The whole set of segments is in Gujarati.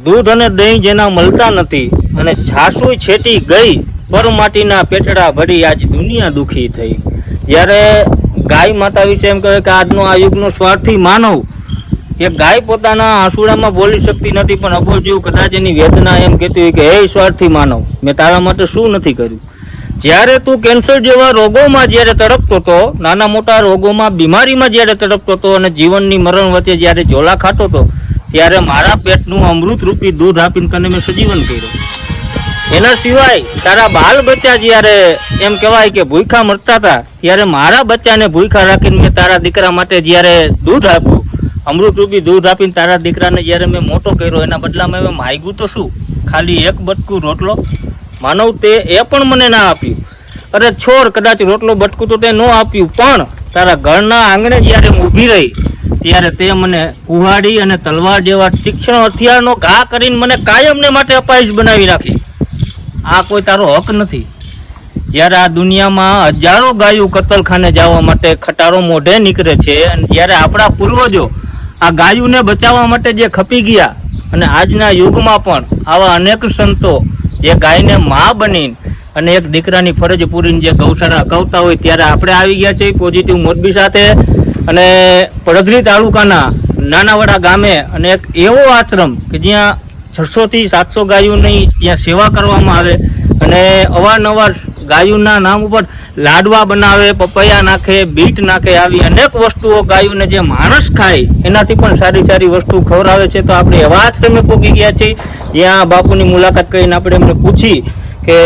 દૂધ અને દહીં જેના મળતા નથી અને છાસુય છેટી ગઈ પર માટીના પેટડા ભરી આજ દુનિયા દુખી થઈ. જ્યારે ગાય માતા વિશે એમ કહે કે આજનો આ યુગનો સ્વાર્થી માનવ કે ગાય પોતાના આંસુડામાં બોલી શકતી નથી, પણ અબોલ જેવું કદાચ એની વેદના એમ કહેતી હોય કે હે સ્વાર્થી માનવ, મેં તારા માટે શું નથી કર્યું. જ્યારે તું કેન્સર જેવા રોગોમાં જ્યારે તડપતો હતો, નાના મોટા રોગોમાં બીમારીમાં જ્યારે તડપતો હતો અને જીવનની મરણ વચ્ચે જ્યારે ઝોલા ખાતો હતો, ત્યારે મારા પેટનું અમૃત રૂપી દૂધ આપીને તને મેં સજીવન કર્યો. એના સિવાય તારા બાલ બચ્ચા જ્યારે એમ કહેવાય કે ભૂખા મરતા હતા, ત્યારે મારા બચ્ચાને ભૂખા રાખીને મેં તારા દીકરા માટે જ્યારે દૂધ આપ્યું, અમૃત રૂપી દૂધ આપીને તારા દીકરાને જ્યારે મેં મોટો કર્યો, એના બદલામાં મેં માગ્યું તો શું? ખાલી એક બટકું રોટલો. માનવ તે એ પણ મને ના આપ્યું. અરે છોડ, કદાચ રોટલો બટકું તો તે ન આપ્યું, પણ તારા ઘરના આંગણે જ્યારે હું ઊભી રહી ત્યારે તે મને કુહાડી અને તલવાર જેવા તીક્ષ્ણ હથિયારનો ઘા કરીને મને કાયમને માટે અપાહીજ બનાવી નાખી. આ કોઈ તારો હક નથી. જ્યારે આ દુનિયામાં હજારો ગાયો કતલખાને જવા માટે ખટારો મોઢે નીકળે છે, અને જ્યારે આપણા પૂર્વજો આ ગાયોને બચાવવા માટે જે ખપી ગયા, અને આજના યુગમાં પણ આવા અનેક સંતો જે ગાયને મા બનીને અને એક દીકરાની ફરજ પૂરીને જે ગૌશાળા અકાવતા હોય, ત્યારે આપણે આવી ગયા છે પોઝિટિવ મોરબી સાથે અને પડધરી તાલુકાના નાનાવાડા ગામે, અને એક એવો આશ્રમ કે જ્યાં 600 થી 700 ગાયોની જ્યાં સેવા કરવામાં આવે અને અવારનવાર ગાયોના નામ ઉપર લાડવા બનાવે, પપૈયા નાખે, બીટ નાખે, આવી અનેક વસ્તુઓ ગાયોને જે માણસ ખાય એનાથી પણ સારી સારી વસ્તુ ખવડાવે છે. તો આપણે એવા આશ્રમે પહોંચી ગયા છીએ જ્યાં બાપુની મુલાકાત કરીને આપણે એમને પૂછી કે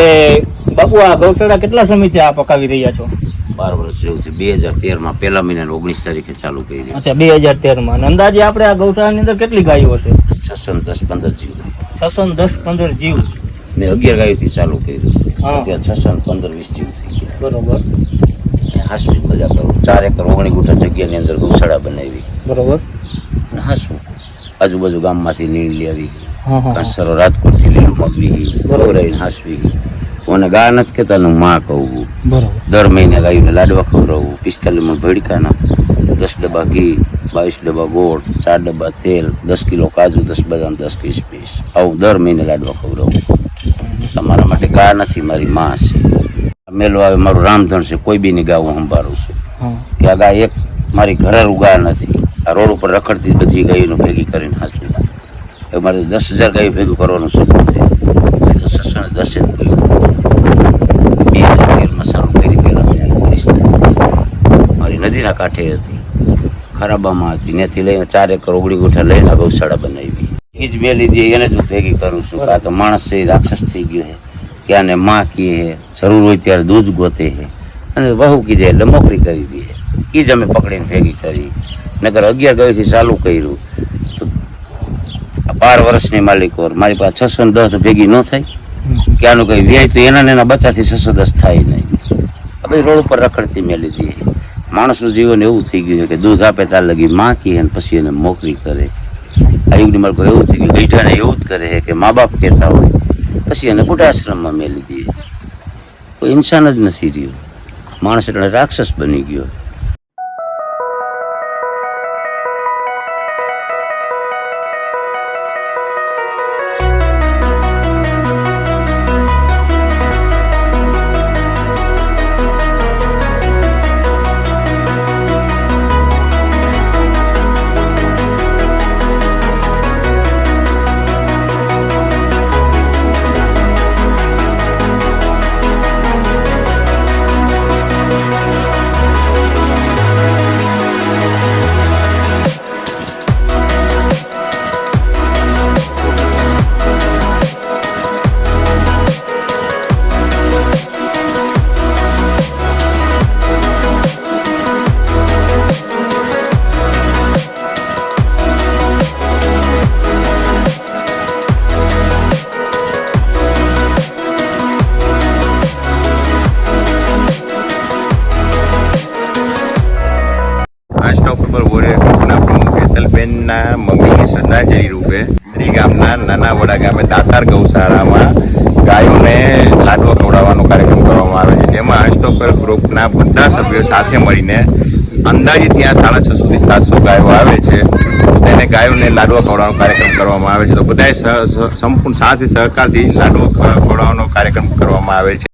બાપુ, આ ગૌશાળા કેટલા સમયથી આપ પકાવી રહ્યા છો? 12 વર્ષ જેવું છે. 2013 પહેલા મહિનાની 19 તારીખે ચાલુ કરી. અચ્છા, 2013 અંદાજે આપણે આ ગૌશાળાની અંદર કેટલી ગાયો હશે? 610-15 જીવ. 610-15 જીવ ને 11 ગાયોથી ચાલુ કર્યું. ત્યાં 615-20 જીવ થઈ ગયા. બરોબર. હાસવી મજા કરો. 4 એકર 19 ગુઠા જગ્યાની અંદર ગૌશાળા બનાવી. બરોબર. હાસવું આજુબાજુ ગામમાંથી નીણ લઈ આવી, કાંસરો રાજકોટથી લીલું મગવી ખવડાવીને હાસવી. મને ગા નથી કહેતા, હું માં કહું. દર મહિને ગાયોને લાડવા ખવડાવું. 45 મણ ભડકાના, 10 ડબ્બા ઘી, 22 ડબ્બા ગોળ, 4 ડબ્બા તેલ, 10 કિલો કાજુ, 10 બદામ, 10 કિસમિસ, આવું દર મહિને લાડવા ખવડાવું. તમારા માટે ગા નથી, મારી માં છે. મેલો આવે મારું રામધણ છે, કોઈ બીની ગા હું સંભાળું છું. કે આ ગા એક મારી ઘરેલું ગા નથી. આ રોડ ઉપર રખડતી બધી ગાયોને ભેગી કરીને હાચું. એ મારે 10,000 ગાયો ભેગું કરવાનું સપનું છે. 610 જ થયું. 2013 ચાલુ કરી. પહેલા મારી નદીના કાંઠે હતી, ખરાબામાં હતી. ત્યાંથી લઈને 4 એકર 19 ગુઠા લઈને ગૌશાળા બનાવી. એ જ બે લીધી, એને જ હું ભેગી કરું છું. આ તો માણસ છે, રાક્ષસ થઈ ગયો છે. કે આને માં કહે, જરૂર હોય ત્યારે દૂધ ગોતે છે, અને વહુ કીધે એટલે નોકરી કરી દે. એ જ અમે પકડીને ભેગી કરી. નગર 11 ગાયોથી ચાલુ કર્યું તો 12 વર્ષની માલિકો મારી પાસે 610 ભેગી ન થાય. કે આનું કઈ વ્યાય તો એના બચ્ચાથી 610 થાય નહીં. હવે રોડ ઉપર રખડતી મેલી દઈએ. માણસનું જીવન એવું થઈ ગયું છે કે દૂધ આપે ત્યાં લગી માં કહે અને પછી એને નોકરી કરે. આ યુગની માળકો એવું થઈ ગયું, ગઈઠાને એવું જ કરે છે કે મા બાપ કહેતા હોય પછી એને બુઢાશ્રમમાં મેલી દઈએ. કોઈ ઇન્સાન જ નથી રહ્યો. માણસ એટલે રાક્ષસ બની ગયો. બેનના મમ્મીની શ્રદ્ધાંજલિ રૂપે શ્રી ગામના નાનાવાડા ગામે દાતાર ગૌશાળામાં ગાયોને લાડવા ખવડાવવાનો કાર્યક્રમ કરવામાં આવે છે, જેમાં અનસ્ટોપર ગ્રુપના બધા સભ્યો સાથે મળીને અંદાજે ત્યાં 650 થી 700 ગાયો આવે છે. તો તેને ગાયોને લાડવા ખવડાવવાનો કાર્યક્રમ કરવામાં આવે છે. તો બધાએ સંપૂર્ણ સાથ સહકારથી લાડવા ખવડાવવાનો કાર્યક્રમ કરવામાં આવે છે.